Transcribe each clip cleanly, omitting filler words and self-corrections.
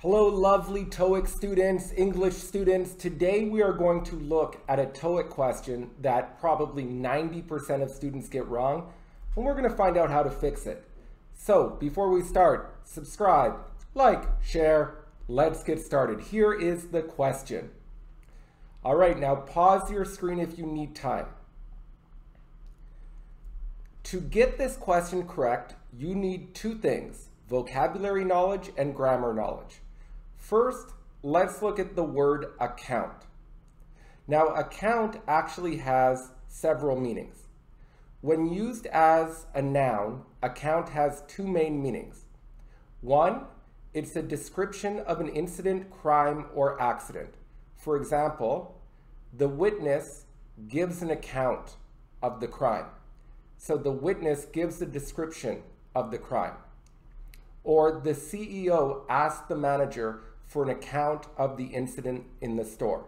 Hello, lovely Toeic students, English students. Today we are going to look at a Toeic question that probably 90% of students get wrong, and we're going to find out how to fix it. So before we start, subscribe, like, share. Let's get started. Here is the question. All right, now pause your screen if you need time. To get this question correct, you need two things: vocabulary knowledge and grammar knowledge. First, let's look at the word account. Now, account actually has several meanings. When used as a noun, account has two main meanings. One, it's a description of an incident, crime, or accident. For example, the witness gives an account of the crime. So the witness gives a description of the crime. Or the CEO asked the manager for an account of the incident in the store.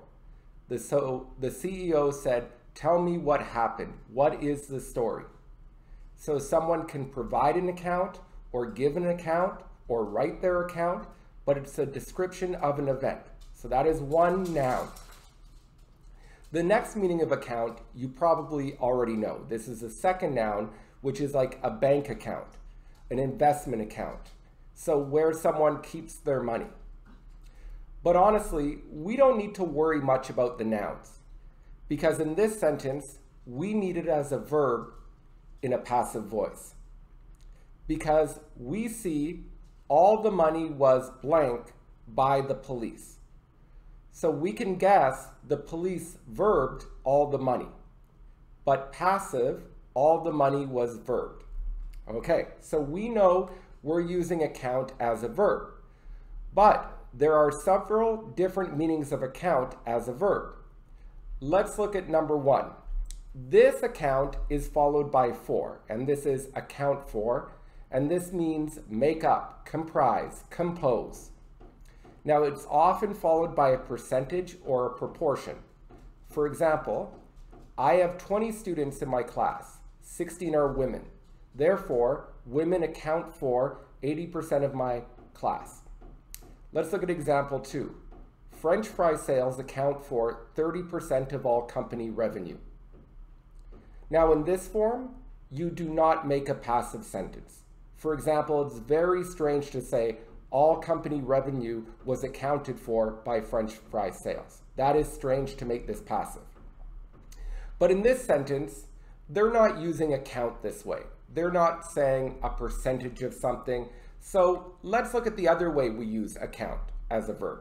So the CEO said, "Tell me what happened. What is the story?" So someone can provide an account or give an account or write their account, but it's a description of an event. So that is one noun. The next meaning of account you probably already know. This is a second noun, which is like a bank account, an investment account. So where someone keeps their money. But honestly, we don't need to worry much about the nouns, because in this sentence, we need it as a verb in a passive voice. Because we see all the money was blank by the police. So we can guess the police verbed all the money, but passive, all the money was verbed. Okay, so we know we're using account as a verb, but there are several different meanings of account as a verb. Let's look at number one. This account is followed by for, and this is account for, and this means make up, comprise, compose. Now it's often followed by a percentage or a proportion. For example, I have 20 students in my class, 16 are women. Therefore, women account for 80% of my class. Let's look at example 2. French fry sales account for 30% of all company revenue. Now in this form, you do not make a passive sentence. For example, it's very strange to say all company revenue was accounted for by French fry sales. That is strange to make this passive. But in this sentence, they're not using account this way. They're not saying a percentage of something. So let's look at the other way we use account as a verb.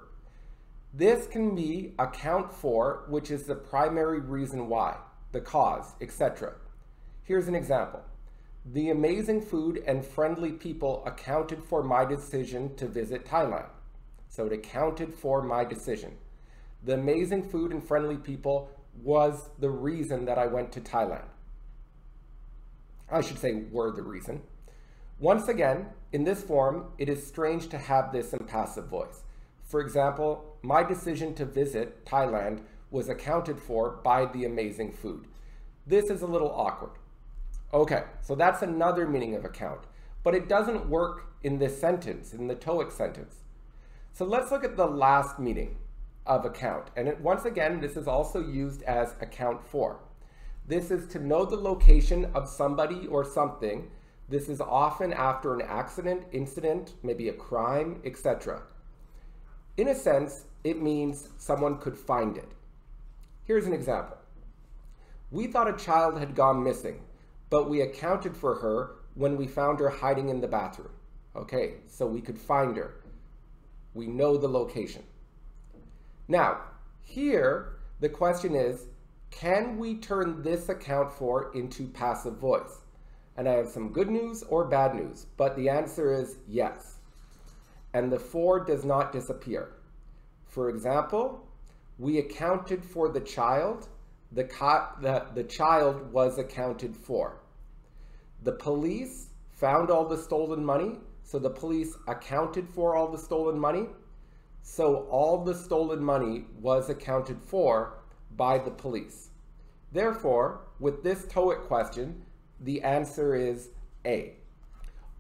This can be account for, which is the primary reason why, the cause, etc. Here's an example. The amazing food and friendly people accounted for my decision to visit Thailand. So it accounted for my decision. The amazing food and friendly people was the reason that I went to Thailand. I should say were the reason. Once again, in this form, it is strange to have this in passive voice. For example, my decision to visit Thailand was accounted for by the amazing food. This is a little awkward. Okay, so that's another meaning of account, but it doesn't work in this sentence, in the Toeic sentence. So let's look at the last meaning of account. And once again, this is also used as account for. This is to know the location of somebody or something. This is often after an accident, incident, maybe a crime, etc. In a sense, it means someone could find it. Here's an example. We thought a child had gone missing, but we accounted for her when we found her hiding in the bathroom. Okay, so we could find her. We know the location. Now, here, the question is, can we turn this account for into passive voice? And I have some good news or bad news, but the answer is yes. And the for does not disappear. For example, we accounted for the child. The child was accounted for. The police found all the stolen money, so the police accounted for all the stolen money. So all the stolen money was accounted for by the police. Therefore, with this Toeic question, the answer is A.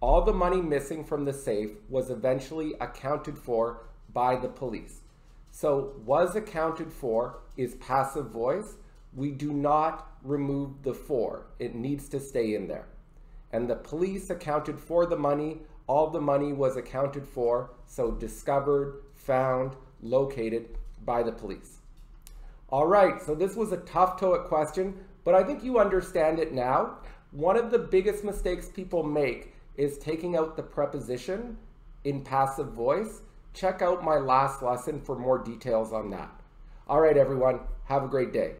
All the money missing from the safe was eventually accounted for by the police. So was accounted for is passive voice. We do not remove the for. It needs to stay in there. And the police accounted for the money. All the money was accounted for, so discovered, found, located by the police. All right, so this was a tough TOEIC question, but I think you understand it now. One of the biggest mistakes people make is taking out the preposition in passive voice. Check out my last lesson for more details on that. All right, everyone, have a great day.